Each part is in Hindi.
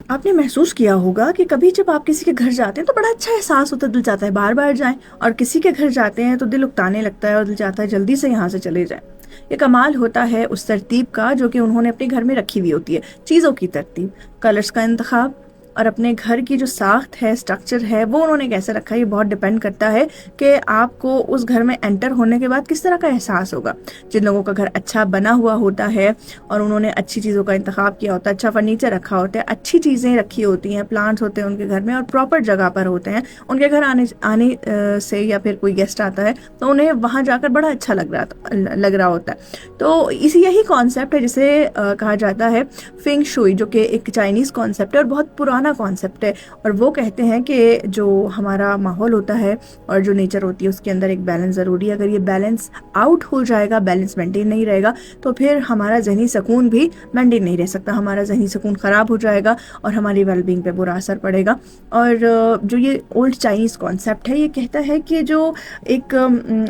आपने महसूस किया होगा कि कभी जब आप किसी के घर जाते हैं तो बड़ा अच्छा एहसास होता है, दिल चाहता है बार बार जाएं, और किसी के घर जाते हैं तो दिल उकताने लगता है और दिल चाहता है जल्दी से यहाँ से चले जाएं। ये कमाल होता है उस तरतीब का जो कि उन्होंने अपने घर में रखी हुई होती है, चीज़ों की तरतीब, कलर्स का इंतखाब, और अपने घर की जो साख्त है, स्ट्रक्चर है, वो उन्होंने कैसे रखा है। ये बहुत डिपेंड करता है कि आपको उस घर में एंटर होने के बाद किस तरह का एहसास होगा। जिन लोगों का घर अच्छा बना हुआ होता है और उन्होंने अच्छी चीज़ों का इंतखाब किया होता है, अच्छा फर्नीचर रखा होता है, अच्छी चीज़ें रखी होती हैं, प्लांट्स होते हैं उनके घर में और प्रॉपर जगह पर होते हैं, उनके घर आने से या फिर कोई गेस्ट आता है तो उन्हें वहाँ जाकर बड़ा अच्छा लग रहा होता है। तो इसी यही कॉन्सेप्ट है जिसे कहा जाता है फेंग शुई, जो कि एक चाइनीज़ कॉन्सेप्ट है और बहुत पुराना कॉन्सेप्ट है। और वो कहते हैं कि जो हमारा माहौल होता है और जो नेचर होती है उसके अंदर एक बैलेंस ज़रूरी है। अगर ये बैलेंस आउट हो जाएगा, बैलेंस मेंटेन नहीं रहेगा, तो फिर हमारा जहनी सुकून भी मेंटेन नहीं रह सकता, हमारा जहनी सुकून ख़राब हो जाएगा और हमारी वेलबींग पे बुरा असर पड़ेगा। और जो ये ओल्ड चाइनीज़ कॉन्सेप्ट है ये कहता है कि जो एक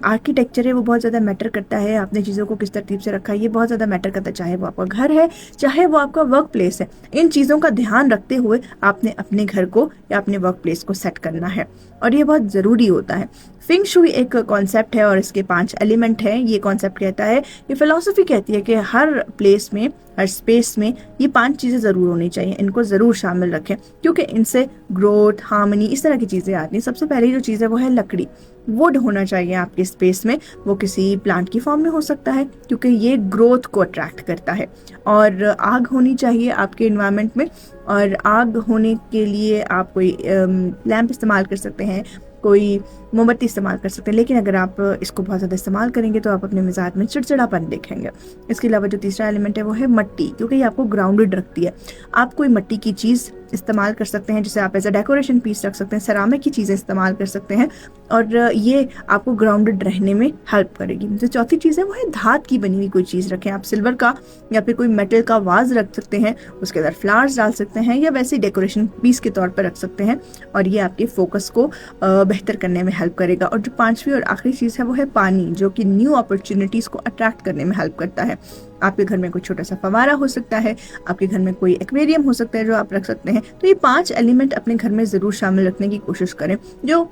आर्किटेक्चर है वो बहुत ज़्यादा मैटर करता है, आपने चीज़ों को किस तरतीब से रखा है ये बहुत ज़्यादा मैटर करता है, चाहे वो आपका घर है चाहे वो आपका वर्क प्लेस है। इन चीज़ों का ध्यान रखते हुए आपने अपने घर को या अपने वर्क प्लेस को सेट करना है और ये बहुत ज़रूरी होता है। फेंग शुई एक कॉन्सेप्ट है और इसके 5 एलिमेंट हैं। ये कॉन्सेप्ट कहता है, ये फिलॉसफी कहती है कि हर प्लेस में, हर स्पेस में ये 5 चीज़ें ज़रूर होनी चाहिए, इनको ज़रूर शामिल रखें क्योंकि इनसे ग्रोथ, हार्मनी, इस तरह की चीज़ें आती हैं। सबसे पहली जो चीज़ है वो है लकड़ी, वुड होना चाहिए आपके स्पेस में। वो किसी प्लांट की फॉर्म में हो सकता है क्योंकि ये ग्रोथ को अट्रैक्ट करता है। और आग होनी चाहिए आपके इन्वायरमेंट में, और आग होने के लिए आप कोई लैंप इस्तेमाल कर सकते हैं, कोई मोमबत्ती इस्तेमाल कर सकते हैं, लेकिन अगर आप इसको बहुत ज़्यादा इस्तेमाल करेंगे तो आप अपने मिजाज में चिड़चिड़ापन देखेंगे। इसके अलावा जो तीसरा एलिमेंट है वो है मिट्टी, क्योंकि ये आपको ग्राउंडेड रखती है। आप कोई मिट्टी की चीज़ इस्तेमाल कर सकते हैं जिसे आप एज अ डेकोरेशन पीस रख सकते हैं, सेरामिक की चीज़ें इस्तेमाल कर सकते हैं और ये आपको ग्राउंडेड रहने में हेल्प करेगी। जो चौथी चीज़ है वो है धात की बनी हुई कोई चीज़ रखें, आप सिल्वर का या फिर कोई मेटल का वाज रख सकते हैं, उसके अंदर फ्लावर्स डाल सकते हैं या वैसे डेकोरेशन पीस के तौर पर रख सकते हैं और ये आपके फोकस को बेहतर करने में हेल्प करेगा। और जो 5वीं और आखिरी चीज़ है वो है पानी, जो कि न्यू अपॉर्चुनिटीज़ को अट्रैक्ट करने में हेल्प करता है। आपके घर में कोई छोटा सा फवारा हो सकता है, आपके घर में कोई एक्वेरियम हो सकता है जो आप रख सकते हैं। तो ये 5 एलिमेंट अपने घर में ज़रूर शामिल रखने की कोशिश करें। जो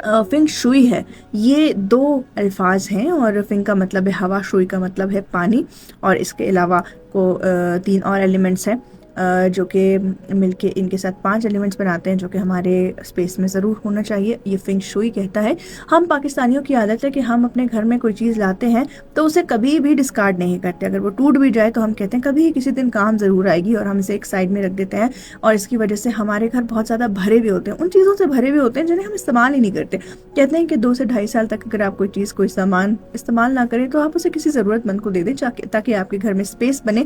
फेंग शुई है ये 2 अल्फाज हैं और फेंग का मतलब है हवा, शुई का मतलब है पानी, और इसके अलावा को 3 और एलिमेंट्स हैं जो कि मिलके इनके साथ 5 एलिमेंट्स बनाते हैं जो कि हमारे स्पेस में ज़रूर होना चाहिए। ये फेंग शुई कहता है। हम पाकिस्तानियों की आदत है कि हम अपने घर में कोई चीज़ लाते हैं तो उसे कभी भी डिस्कार्ड नहीं करते। अगर वो टूट भी जाए तो हम कहते हैं कभी किसी दिन काम ज़रूर आएगी और हम इसे एक साइड में रख देते हैं, और इसकी वजह से हमारे घर बहुत ज़्यादा भरे हुए होते हैं, उन चीज़ों से भरे हुए होते हैं जिन्हें हम इस्तेमाल ही नहीं करते। कहते हैं कि 2 से 2.5 साल तक अगर आप कोई चीज़, कोई सामान इस्तेमाल ना करें तो आप उसे किसी ज़रूरतमंद को दे दें ताकि आपके घर में स्पेस बने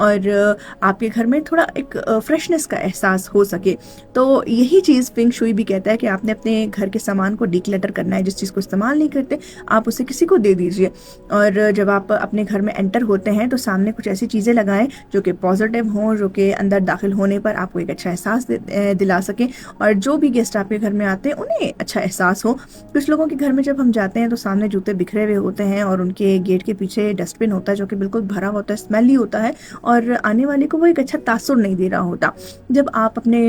और आपके घर में थोड़ा एक फ्रेशनेस का एहसास हो सके। तो यही चीज़ फेंग शुई भी कहता है कि आपने अपने घर के सामान को डिक्लटर करना है। जिस चीज़ को इस्तेमाल नहीं करते आप उसे किसी को दे दीजिए, और जब आप अपने घर में एंटर होते हैं तो सामने कुछ ऐसी चीज़ें लगाएं जो कि पॉजिटिव हों, जो कि अंदर दाखिल होने पर आपको एक अच्छा एहसास दिला सकें और जो भी गेस्ट आपके घर में आते हैं उन्हें अच्छा एहसास हो। कुछ लोगों के घर में जब हम जाते हैं तो सामने जूते बिखरे हुए होते हैं और उनके गेट के पीछे डस्टबिन होता है जो कि बिल्कुल भरा होता है, स्मेली होता है और आने वाले को वो एक अच्छा तासुर नहीं दे रहा होता। जब आप अपने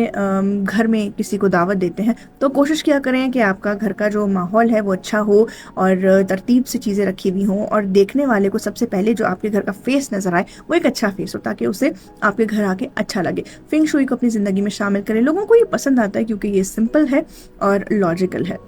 घर में किसी को दावत देते हैं तो कोशिश किया करें कि आपका घर का जो माहौल है वो अच्छा हो और तरतीब से चीज़ें रखी हुई हों और देखने वाले को सबसे पहले जो आपके घर का फेस नजर आए वो एक अच्छा फेस हो ताकि उसे आपके घर आके अच्छा लगे। फेंग शुई को अपनी ज़िंदगी में शामिल करें। लोगों को ये पसंद आता है क्योंकि ये सिंपल है और लॉजिकल है।